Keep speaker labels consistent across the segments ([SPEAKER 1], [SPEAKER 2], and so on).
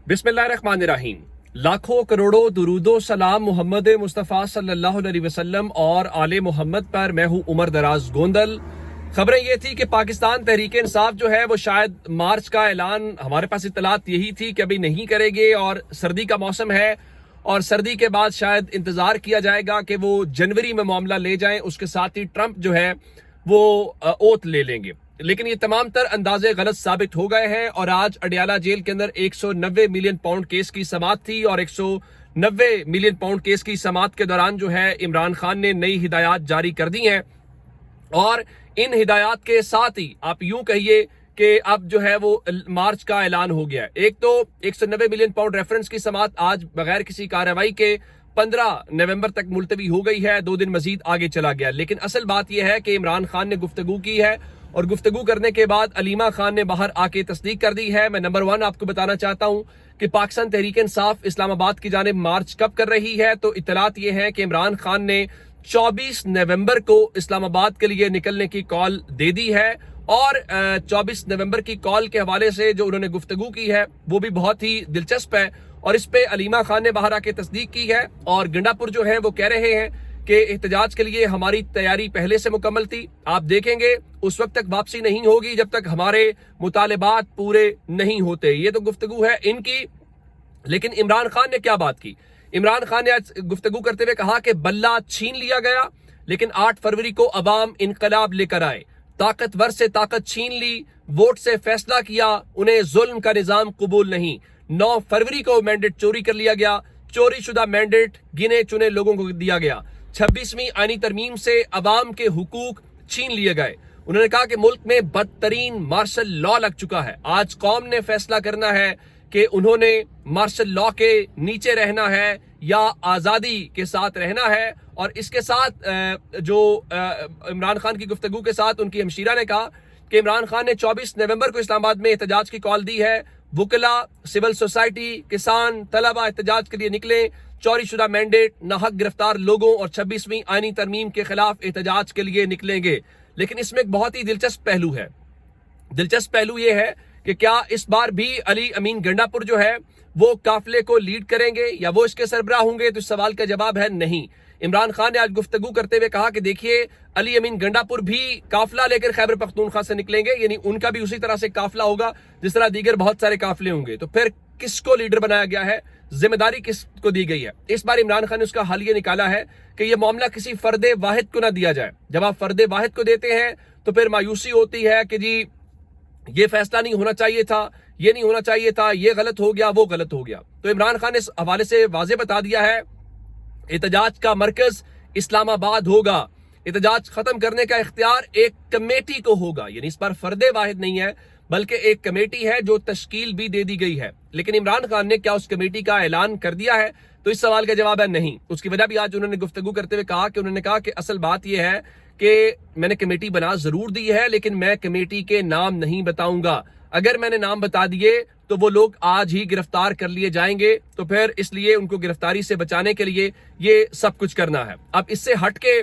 [SPEAKER 1] बिस्मिल्लाहिर्रहमानिर्रहीम। लाखों करोड़ों दुरूदो सलाम मोहम्मद मुस्तफ़ा सल्लल्लाहु अलैहि वसल्लम और आले मोहम्मद पर। मैं हूँ उमर दराज गोंदल। खबरें ये थी कि पाकिस्तान तहरीक इंसाफ जो है वो शायद मार्च का ऐलान, हमारे पास इत्तलात यही थी कि अभी नहीं करेंगे और सर्दी का मौसम है और सर्दी के बाद शायद इंतजार किया जाएगा कि वो जनवरी में मामला ले जाएं। उसके साथ ही ट्रंप जो है वो ओथ ले लेंगे, लेकिन ये तमाम तर अंदाजे गलत साबित हो गए हैं। और आज अडियाला जेल के अंदर 190 मिलियन पाउंड केस की समाअत थी और 190 मिलियन पाउंड केस की समाअत के दौरान जो है इमरान खान ने नई हिदायत जारी कर दी हैं। और इन हिदायत के साथ ही आप यूं कहिए कि अब जो है वो मार्च का ऐलान हो गया है। एक तो 190 मिलियन पाउंड रेफरेंस की समाअत आज बगैर किसी कार्रवाई के 15 नवंबर तक मुलतवी हो गई है, 2 दिन मजीद आगे चला गया। लेकिन असल बात यह है कि इमरान खान ने गुफ्तगू की है और गुफ्तगू करने के बाद अलीमा खान ने बाहर आके तस्दीक कर दी है। मैं नंबर 1 आपको बताना चाहता हूं कि पाकिस्तान तहरीक इंसाफ इस्लामाबाद की जानिब मार्च कब कर रही है। तो इत्तलात ये है कि इमरान खान ने 24 नवंबर को इस्लामाबाद के लिए निकलने की कॉल दे दी है और 24 नवंबर की कॉल के हवाले से जो उन्होंने गुफ्तगू की है वो भी बहुत ही दिलचस्प है और इस पे अलीमा खान ने बाहर आके तस्दीक की है। और गंडापुर जो है वो कह रहे हैं कि एहतजाज के लिए हमारी तैयारी पहले से मुकम्मल थी। आप देखेंगे उस वक्त तक वापसी नहीं होगी जब तक हमारे मुतालिबात पूरे नहीं होते। ये तो गुफ्तगू है इनकी। लेकिन इमरान खान ने क्या बात की? इमरान खान ने आज गुफ्तगू करते हुए कहा कि बल्ला छीन लिया गया, लेकिन 8 फरवरी को अवाम इनकलाब लेकर आए, ताकतवर से ताकत छीन ली, वोट से फैसला किया, उन्हें जुल्म का निजाम कबूल नहीं। 9 फरवरी को मैंडेट चोरी कर लिया गया, चोरी शुदा मैंडेट गिने चुने लोगों को दिया गया। 26वीं आईनी तरमीम से अवाम के हुकूक छीन लिए गए। उन्होंने कहा कि मुल्क में बदतरीन मार्शल लॉ लग चुका है। आज कौम ने फैसला करना है कि उन्होंने मार्शल लॉ के नीचे रहना है या आज़ादी के साथ रहना है। और इसके साथ जो इमरान खान की गुफ्तगू के साथ उनकी हमशीरा ने कहा कि इमरान खान ने 24 नवंबर को इस्लामाबाद में एहतजाज की कॉल दी है। वुकला, सिविल सोसाइटी, किसान, तलबा एहतजाज के लिए निकले। चोरी शुदा मैंडेट, नाहक गिरफ्तार लोगों और 26वीं आईनी तरमीम के खिलाफ एहतजाज के लिए निकलेंगे। लेकिन इसमें एक बहुत ही दिलचस्प पहलू है। दिलचस्प पहलू यह है कि क्या इस बार भी अली अमीन गंडापुर जो है वो काफिले को लीड करेंगे या वो इसके सरबराह होंगे? तो इस सवाल का जवाब है नहीं। इमरान खान ने आज गुफ्तगू करते हुए कहा कि देखिए, अली अमीन गंडापुर भी काफिला लेकर खैबर पख्तूनख्वा से निकलेंगे, यानी उनका भी उसी तरह से काफिला होगा जिस तरह दीगर बहुत सारे काफिले होंगे। तो फिर किसको लीडर बनाया गया है, जिम्मेदारी किसको दी गई है? इस बार इमरान खान ने उसका हल ये निकाला है कि यह मामला किसी फर्दे वाहिद को ना दिया जाए। जब आप फर्दे वाहिद को देते हैं तो फिर मायूसी होती है कि जी ये फैसला नहीं होना चाहिए था, ये नहीं होना चाहिए था, ये गलत हो गया, वो गलत हो गया। तो इमरान खान ने इस हवाले से वाजे बता दिया है, एहतजाज का मरकज इस्लामाबाद होगा। एहतजाज खत्म करने का इख्तियार एक कमेटी को होगा, यानी इस पर फर्दे वाहिद नहीं है बल्कि एक कमेटी है जो तश्कील भी दे दी गई है। लेकिन इमरान खान ने क्या उस कमेटी का ऐलान कर दिया है? तो इस सवाल का जवाब है नहीं। उसकी वजह भी आज उन्होंने गुफ्तगू करते हुए कहा कि उन्होंने कहा कि असल बात यह है कि मैंने कमेटी बना जरूर दी है, लेकिन मैं कमेटी के नाम नहीं बताऊंगा। अगर मैंने नाम बता दिए तो वो लोग आज ही गिरफ्तार कर लिए जाएंगे, तो फिर इसलिए उनको गिरफ्तारी से बचाने के लिए ये सब कुछ करना है। अब इससे हट के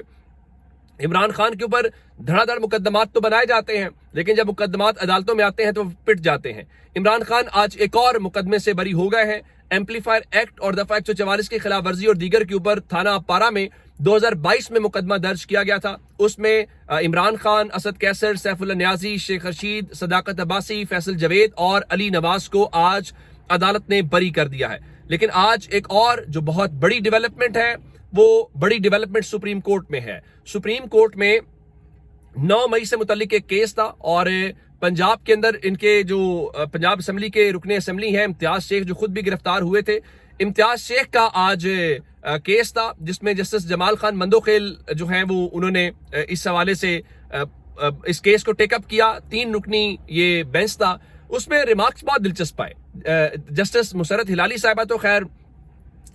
[SPEAKER 1] इमरान खान के ऊपर धड़ाधड़ मुकदमात तो बनाए जाते हैं, लेकिन जब मुकदमात अदालतों में आते हैं तो पिट जाते हैं। इमरान खान आज एक और मुकदमे से बरी हो गए हैं। एम्पलीफायर एक्ट और दफा 144 की खिलाफ वर्जी और दीगर के ऊपर थाना पारा में 2022 में मुकदमा दर्ज किया गया था। उसमें इमरान खान, असद कैसर, सैफुल्लाह न्याजी, शेख रशीद, सदाकत अब्बासी, फैसल जवेद और अली नवाज को आज अदालत ने बरी कर दिया है। लेकिन आज एक और जो बहुत बड़ी डेवलपमेंट है, वो बड़ी डेवलपमेंट सुप्रीम कोर्ट में है। सुप्रीम कोर्ट में 9 मई से मुतल्लिक एक केस था और पंजाब के अंदर इनके जो पंजाब असेंबली के रुकने असेंबली हैं इम्तियाज शेख, जो खुद भी गिरफ्तार हुए थे, इम्तियाज शेख का आज केस था जिसमें जस्टिस जमाल खान मंदोखेल जो हैं वो उन्होंने इस हवाले से इस केस को टेकअप किया। 3 रुकनी ये बेंच था, उसमें रिमार्क्स बहुत दिलचस्प आए। जस्टिस मुसरत हिलाली साहिबा तो खैर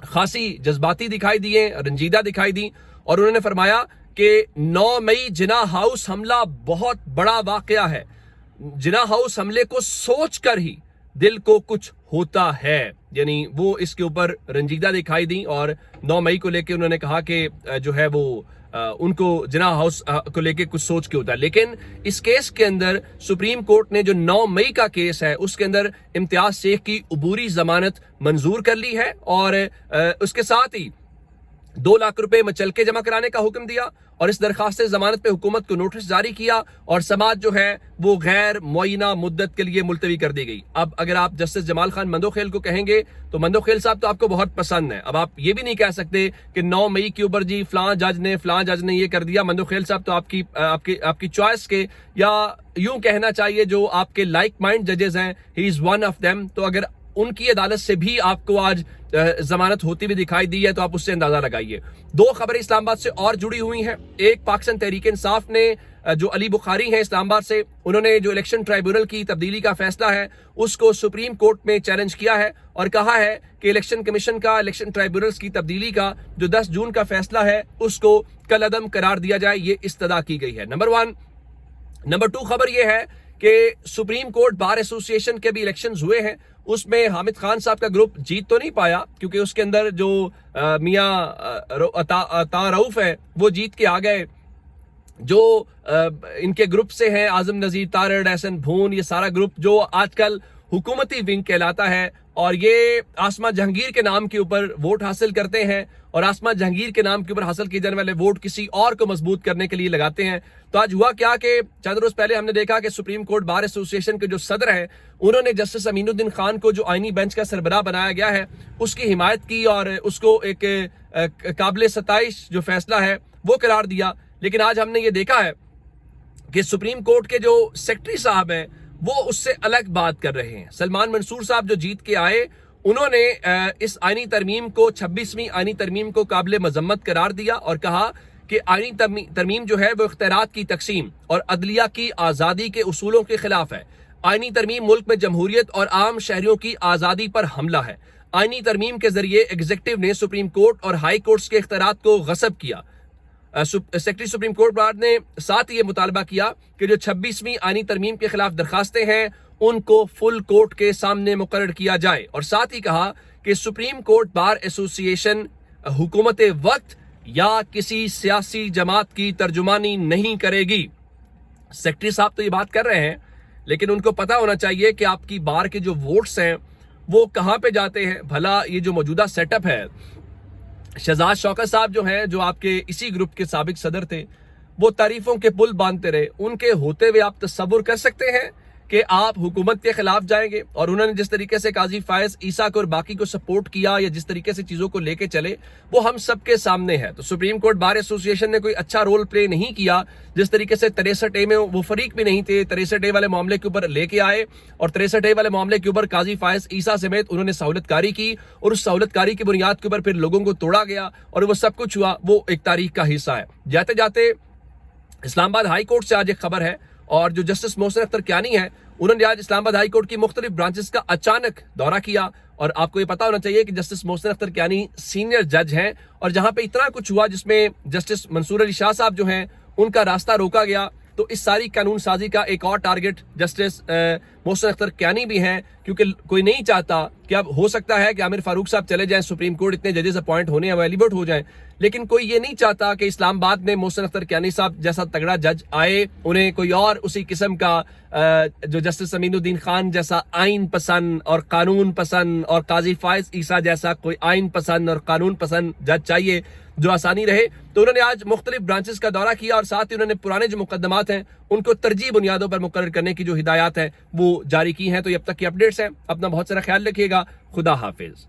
[SPEAKER 1] खासी जज्बाती दिखाई दिए, रंजीदा दिखाई दी और उन्होंने फरमाया कि 9 मई जिना हाउस हमला बहुत बड़ा वाकया है। जिना हाउस हमले को सोचकर ही दिल को कुछ होता है, यानी वो इसके ऊपर रंजीदा दिखाई दी और 9 मई को लेकर उन्होंने कहा कि जो है वो ان کو جناح ہاؤس کو لے کے کچھ سوچ کے ہوتا ہے. لیکن اس کیس کے اندر سپریم کورٹ نے جو 9 مئی کا کیس ہے اس کے اندر امتیاز شیخ کی عبوری ضمانت منظور کر لی ہے اور اس کے ساتھ ہی 2 لاکھ روپے مچلکے جمع کرانے کا حکم دیا اور اس درخواست ضمانت پہ حکومت کو نوٹس جاری کیا اور سماعت جو ہے وہ غیر معینہ مدت کے لیے ملتوی کر دی گئی. اب اگر آپ جسٹس جمال خان مندوخیل کو کہیں گے تو مندوخیل صاحب تو آپ کو بہت پسند ہے. اب آپ یہ بھی نہیں کہہ سکتے کہ 9 مئی کے اوپر جی فلاں جج نے یہ کر دیا. مندوخیل صاحب تو آپ کی چوائس کے, یا یوں کہنا چاہیے جو آپ کے لائک مائنڈ ججز ہیں, ہی از ون آف دیم. تو اگر ان کی عدالت سے بھی آپ کو آج ضمانت ہوتی بھی دکھائی دی ہے تو آپ اس سے اندازہ لگائیے. 2 خبریں اسلام آباد سے اور جڑی ہوئی ہیں. ایک, پاکستان تحریک انصاف نے جو علی بخاری ہیں اسلام آباد سے, انہوں نے جو الیکشن ٹرائیبونل کی تبدیلی کا فیصلہ ہے اس کو سپریم کورٹ میں چیلنج کیا ہے اور کہا ہے کہ الیکشن کمیشن کا الیکشن ٹرائیبونلز کی تبدیلی کا جو 10 جون کا فیصلہ ہے اس کو کالعدم قرار دیا جائے. یہ استدعا کی گئی ہے. نمبر 1. نمبر 2 خبر یہ ہے کہ سپریم کورٹ بار ایسوسی ایشن کے بھی الیکشنز ہوئے ہیں. اس میں حامد خان صاحب کا گروپ جیت تو نہیں پایا کیونکہ اس کے اندر جو میاں عطا رؤف ہے وہ جیت کے آ گئے. جو ان کے گروپ سے ہیں اعظم نذیر تارڑ, احسن بھون, یہ سارا گروپ جو آج کل حکومتی ونگ کہلاتا ہے اور یہ آسمہ جہانگیر کے نام کے اوپر ووٹ حاصل کرتے ہیں اور آسمہ جہانگیر کے نام کے اوپر حاصل کیے جانے والے ووٹ کسی اور کو مضبوط کرنے کے لیے لگاتے ہیں. تو آج ہوا کیا کہ چند روز پہلے ہم نے دیکھا کہ سپریم کورٹ بار ایسوسی ایشن کے جو صدر ہیں انہوں نے جسٹس امین الدین خان کو جو آئینی بینچ کا سربراہ بنایا گیا ہے اس کی حمایت کی اور اس کو ایک قابل ستائش جو فیصلہ ہے وہ قرار دیا. لیکن آج ہم نے یہ دیکھا ہے کہ سپریم کورٹ کے جو سیکرٹری صاحب ہیں وہ اس سے الگ بات کر رہے ہیں. سلمان منصور صاحب جو جیت کے آئے انہوں نے اس آئینی ترمیم کو 26ویں آئینی ترمیم کو قابل مذمت قرار دیا اور کہا کہ آئینی ترمیم جو ہے وہ اختیارات کی تقسیم اور عدلیہ کی آزادی کے اصولوں کے خلاف ہے. آئینی ترمیم ملک میں جمہوریت اور عام شہریوں کی آزادی پر حملہ ہے. آئینی ترمیم کے ذریعے ایگزیکٹو نے سپریم کورٹ اور ہائی کورٹس کے اختیارات کو غصب کیا. سیکرٹری سپریم کورٹ بارڈ نے ساتھ یہ مطالبہ کیا کہ جو 26ویں آئینی ترمیم کے خلاف درخواستیں ہیں ان کو فل کورٹ کے سامنے مقرر کیا جائے اور ساتھ ہی کہا کہ سپریم کورٹ بار ایسوسی ایشن حکومت وقت یا کسی سیاسی جماعت کی ترجمانی نہیں کرے گی. سیکرٹری صاحب تو یہ بات کر رہے ہیں لیکن ان کو پتا ہونا چاہیے کہ آپ کی بار کے جو ووٹس ہیں وہ کہاں پہ جاتے ہیں. بھلا یہ جو موجودہ سیٹ اپ ہے, شہزاد شوکت صاحب جو ہیں جو آپ کے اسی گروپ کے سابق صدر تھے وہ تعریفوں کے پل باندھتے رہے. ان کے ہوتے ہوئے آپ تصور کر سکتے ہیں کہ آپ حکومت کے خلاف جائیں گے؟ اور انہوں نے جس طریقے سے قاضی فائز عیسیٰ کو اور باقی کو سپورٹ کیا یا جس طریقے سے چیزوں کو لے کے چلے وہ ہم سب کے سامنے ہے. تو سپریم کورٹ بار ایسوسی ایشن نے کوئی اچھا رول پلے نہیں کیا. جس طریقے سے 63A میں وہ فریق بھی نہیں تھے, 63A والے معاملے کے اوپر لے کے آئے اور 63A والے معاملے کے اوپر قاضی فائز عیسیٰ سمیت انہوں نے سہولت کاری کی اور اس سہولت کاری کی بنیاد کے اوپر پھر لوگوں کو توڑا گیا اور وہ سب کچھ ہوا. وہ ایک تاریخ کا حصہ ہے. جاتے جاتے اسلام آباد ہائی کورٹ سے آج ایک خبر ہے اور جو جسٹس محسن اختر کیانی ہے انہوں نے آج اسلام آباد ہائی کورٹ کی مختلف برانچز کا اچانک دورہ کیا. اور آپ کو یہ پتا ہونا چاہیے کہ جسٹس محسن اختر کیانی سینئر جج ہیں اور جہاں پہ اتنا کچھ ہوا جس میں جسٹس منصور علی شاہ صاحب جو ہیں ان کا راستہ روکا گیا, تو اس ساری قانون سازی کا ایک اور ٹارگٹ جسٹس محسن اختر کیانی بھی ہیں کیونکہ کوئی نہیں چاہتا کہ اب ہو سکتا ہے کہ عامر فاروق صاحب چلے جائیں سپریم کورٹ, اتنے ججز اپوائنٹ ہونے ہیں ایلیبرٹ ہو جائیں, لیکن کوئی یہ نہیں چاہتا کہ اسلام آباد میں محسن اختر کیانی صاحب جیسا تگڑا جج آئے, انہیں کوئی اور اسی قسم کا جو جسٹس امین الدین خان جیسا آئین پسند اور قانون پسند اور قاضی فائز عیسیٰ جیسا کوئی آئین پسند اور قانون پسند جج چاہیے جو آسانی رہے. تو انہوں نے آج مختلف برانچز کا دورہ کیا اور ساتھ ہی انہوں نے پرانے جو مقدمات ہیں ان کو ترجیح بنیادوں پر مقرر کرنے کی جو ہدایات ہیں وہ جاری کی ہیں. تو یہ اب تک کی اپڈیٹس ہیں. اپنا بہت سارا خیال رکھیے گا. خدا حافظ.